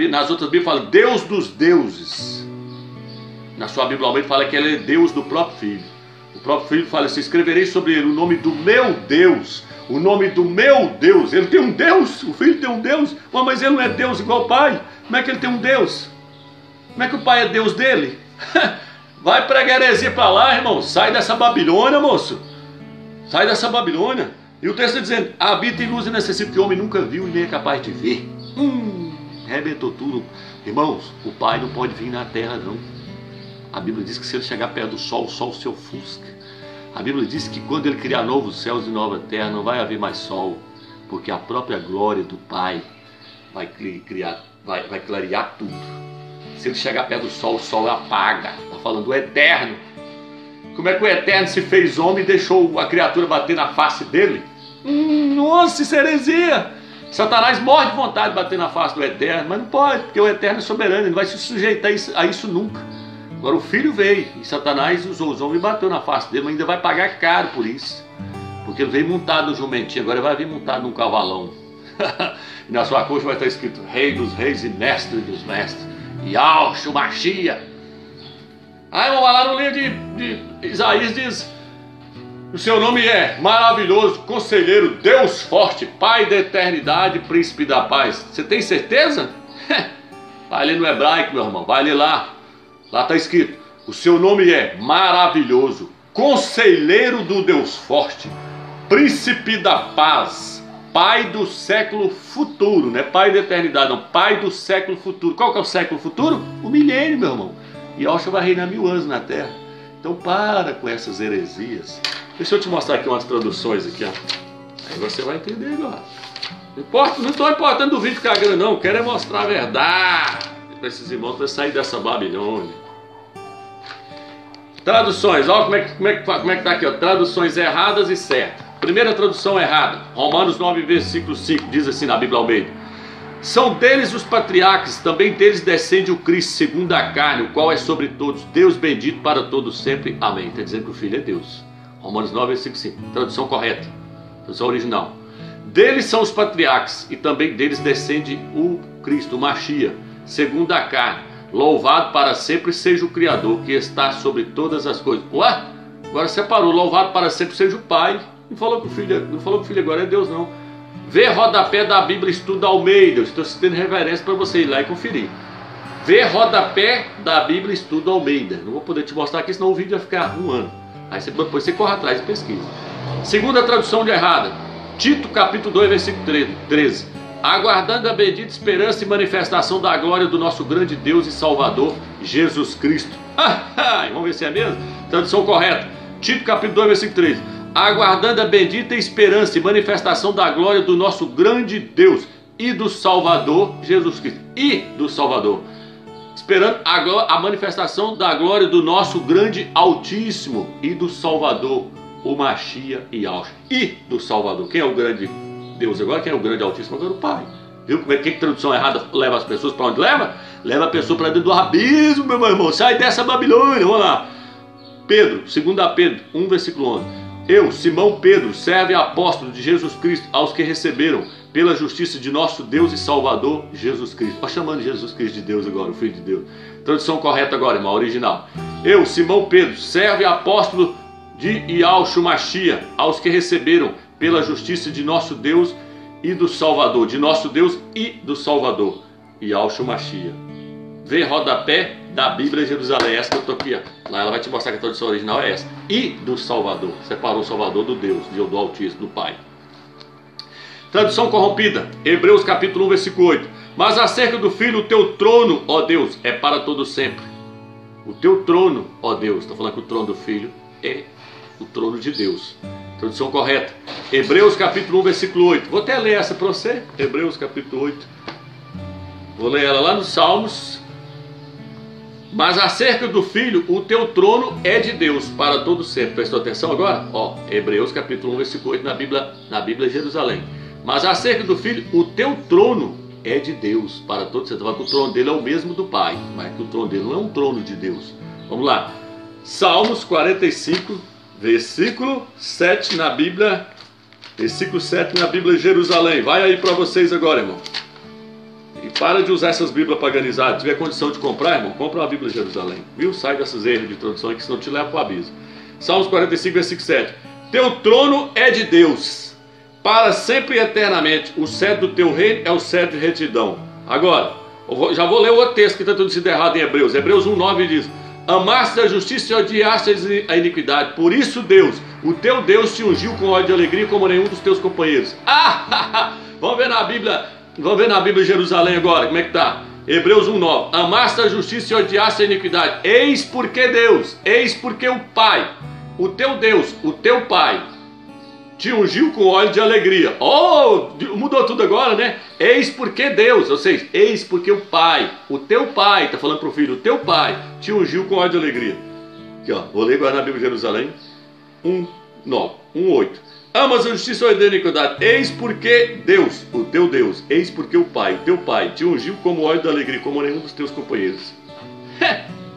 Nas outras Bíblias fala Deus dos deuses. Na sua Bíblia Almeida fala que ele é Deus do próprio Filho. O próprio Filho fala assim: escreverei sobre ele o nome do meu Deus. O nome do meu Deus. Ele tem um Deus. O Filho tem um Deus. Mas ele não é Deus igual ao Pai. Como é que ele tem um Deus? Como é que o Pai é Deus dele? Vai pregar heresia para lá, irmão. Sai dessa Babilônia, moço. Sai dessa Babilônia. E o texto está dizendo: habita em luz inacessível que o homem nunca viu e nem é capaz de ver. Arrebentou tudo. Irmãos, o Pai não pode vir na terra, não. A Bíblia diz que se ele chegar perto do sol, o sol se ofusca. A Bíblia diz que quando ele criar novos céus e nova terra, não vai haver mais sol, porque a própria glória do Pai vai clarear tudo. Se ele chegar perto do sol, o sol apaga. Está falando do Eterno. Como é que o Eterno se fez homem e deixou a criatura bater na face dele? Nossa, isso é heresia. Satanás morre de vontade de bater na face do Eterno, mas não pode, porque o Eterno é soberano, ele não vai se sujeitar a isso nunca. Agora o Filho veio, e Satanás usou os homens e bateu na face dele, mas ainda vai pagar caro por isso. Porque ele veio montado no jumentinho, agora ele vai vir montado num cavalão. E na sua coxa vai estar escrito Rei dos Reis e Mestre dos Mestres, Yahshua Mashiach. Aí vamos lá no livro de Isaías, diz: o seu nome é maravilhoso, conselheiro, Deus forte, Pai da eternidade, príncipe da paz. Você tem certeza? Vai ler no hebraico, meu irmão, vai ler lá. Lá está escrito: o seu nome é maravilhoso, conselheiro do Deus forte, príncipe da paz, Pai do século futuro. Não é Pai da eternidade, não, Pai do século futuro. Qual que é o século futuro? O milênio, meu irmão. E Yahshua vai reinar 1000 anos na terra. Então para com essas heresias. Deixa eu te mostrar aqui umas traduções aqui, ó. Aí você vai entender agora. Não estou importando do vídeo ficar grande, não. Quero é mostrar a verdade para esses irmãos, para sair dessa Babilônia. Traduções, olha como é que tá aqui, ó. Traduções erradas e certas. Primeira tradução errada, Romanos 9, versículo 5, diz assim na Bíblia Almeida: são deles os patriarcas, também deles descende o Cristo segundo a carne, o qual é sobre todos, Deus bendito para todos sempre, amém. Está dizendo que o Filho é Deus. Romanos 9, versículo 5, tradução correta, tradução original. Deles são os patriarcas, e também deles descende o Cristo, o Mashiach, segundo a carne. Louvado para sempre seja o Criador, que está sobre todas as coisas. Ué? Agora separou, louvado para sempre seja o Pai. Não falou que o Filho agora é Deus, não. Vê rodapé da Bíblia Estudo Almeida. Eu estou citando reverência para você ir lá e conferir. Vê rodapé da Bíblia Estudo Almeida. Não vou poder te mostrar aqui, senão o vídeo vai ficar 1 ano. Aí depois você corre atrás e pesquisa. Segunda tradução de errada, Tito capítulo 2, versículo 13. Aguardando a bendita esperança e manifestação da glória do nosso grande Deus e Salvador, Jesus Cristo. Vamos ver se é mesmo? Tradução correta, Tito capítulo 2, versículo 13. Aguardando a bendita esperança e manifestação da glória do nosso grande Deus e do Salvador, Jesus Cristo. E do Salvador. Esperando a manifestação da glória do nosso grande Altíssimo e do Salvador, o Mashiach e Yahshua. E do Salvador. Quem é o grande Deus agora? Quem é o grande Altíssimo? Agora o Pai. Viu como é que tradução errada leva as pessoas para onde leva? Leva a pessoa para dentro do abismo, meu irmão. Sai dessa Babilônia. Vamos lá. Pedro, 2 Pedro 1, versículo 11. Eu, Simão Pedro, servo e apóstolo de Jesus Cristo, aos que receberam pela justiça de nosso Deus e Salvador, Jesus Cristo. Estou chamando Jesus Cristo de Deus agora, o Filho de Deus. Tradução correta agora, irmão, original. Eu, Simão Pedro, servo e apóstolo de Yahshua Mashiach, aos que receberam pela justiça de nosso Deus e do Salvador. De nosso Deus e do Salvador, Yahshua Mashiach. Vê rodapé da Bíblia Jerusalém, essa que eu estou aqui, ó. Lá ela vai te mostrar que a tradução original é essa. E do Salvador, separou o Salvador do Deus, do Altíssimo, do Pai. Tradução corrompida, Hebreus capítulo 1, versículo 8. Mas acerca do Filho, o teu trono, ó Deus, é para todo sempre. O teu trono, ó Deus, está falando que o trono do Filho é o trono de Deus. Tradução correta, Hebreus capítulo 1, versículo 8. Vou até ler essa para você, Hebreus capítulo 8. Vou ler ela lá nos Salmos. Mas acerca do Filho, o teu trono é de Deus para todo sempre. Prestou atenção agora? Ó, Hebreus capítulo 1, versículo 8 na Bíblia Jerusalém. Mas acerca do Filho, o teu trono é de Deus para todo sempre. O trono dele é o mesmo do Pai, mas que o trono dele não é um trono de Deus. Vamos lá. Salmos 45, versículo 7 na Bíblia. Versículo 7 na Bíblia Jerusalém. Vai aí para vocês agora, irmão. E para de usar essas Bíblias paganizadas. Se tiver condição de comprar, irmão, compra uma Bíblia de Jerusalém. Viu? Sai dessas erros de tradução que senão te leva para o abismo. Salmos 45, versículo 7. Teu trono é de Deus, para sempre e eternamente. O cetro do teu reino é o cetro de retidão. Agora, já vou ler o outro texto que está tudo sido errado em Hebreus. Hebreus 1, 9 diz: amaste a justiça e odiaste a iniquidade. Por isso Deus, o teu Deus, te ungiu com óleo de alegria como nenhum dos teus companheiros. Vamos ver na Bíblia. Vamos ver na Bíblia Jerusalém agora, como é que está? Hebreus 1,9. Amaste a justiça e odiaste a iniquidade. Eis porque Deus, eis porque o Pai, o teu Deus, o teu Pai, te ungiu com óleo de alegria. Oh, mudou tudo agora, né? Eis porque Deus, ou seja, eis porque o Pai, o teu Pai, está falando para o Filho, o teu Pai, te ungiu com óleo de alegria. Aqui, ó, vou ler agora na Bíblia Jerusalém 1,9, 1,8. Amas a justiça ou odeia a iniquidade? Eis porque Deus, o teu Deus, eis porque o Pai, teu Pai, te ungiu como óleo da alegria, como nenhum dos teus companheiros.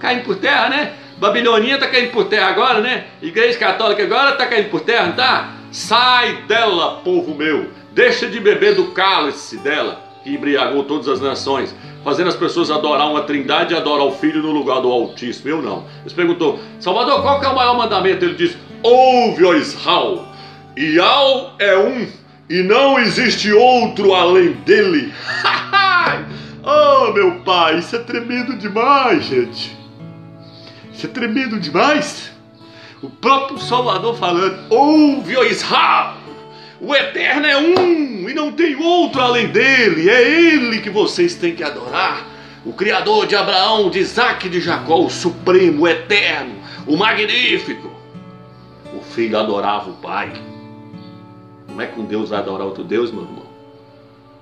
Caindo por terra, né? Babilônia tá caindo por terra agora, né? Igreja Católica agora tá caindo por terra, não tá? Sai dela, povo meu. Deixa de beber do cálice dela, que embriagou todas as nações, fazendo as pessoas adorar uma trindade e adorar o Filho no lugar do Altíssimo. Eu não. Eles perguntou, Salvador, qual que é o maior mandamento? Ele disse, ouve, ó Israel, Ial é um, e não existe outro além dele. Oh, meu pai, isso é tremendo demais, gente. Isso é tremendo demais. O próprio Salvador falando, ouve, ó Israel, o Eterno é um, e não tem outro além dele. É Ele que vocês têm que adorar. O Criador de Abraão, de Isaac e de Jacó, o Supremo, o Eterno, o Magnífico. O filho adorava o pai. Como é que um Deus vai adorar outro Deus, meu irmão?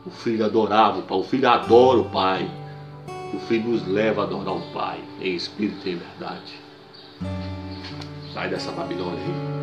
O filho adorava o pai, o filho adora o pai. O filho nos leva a adorar o pai, em espírito e em verdade. Sai dessa Babilônia aí.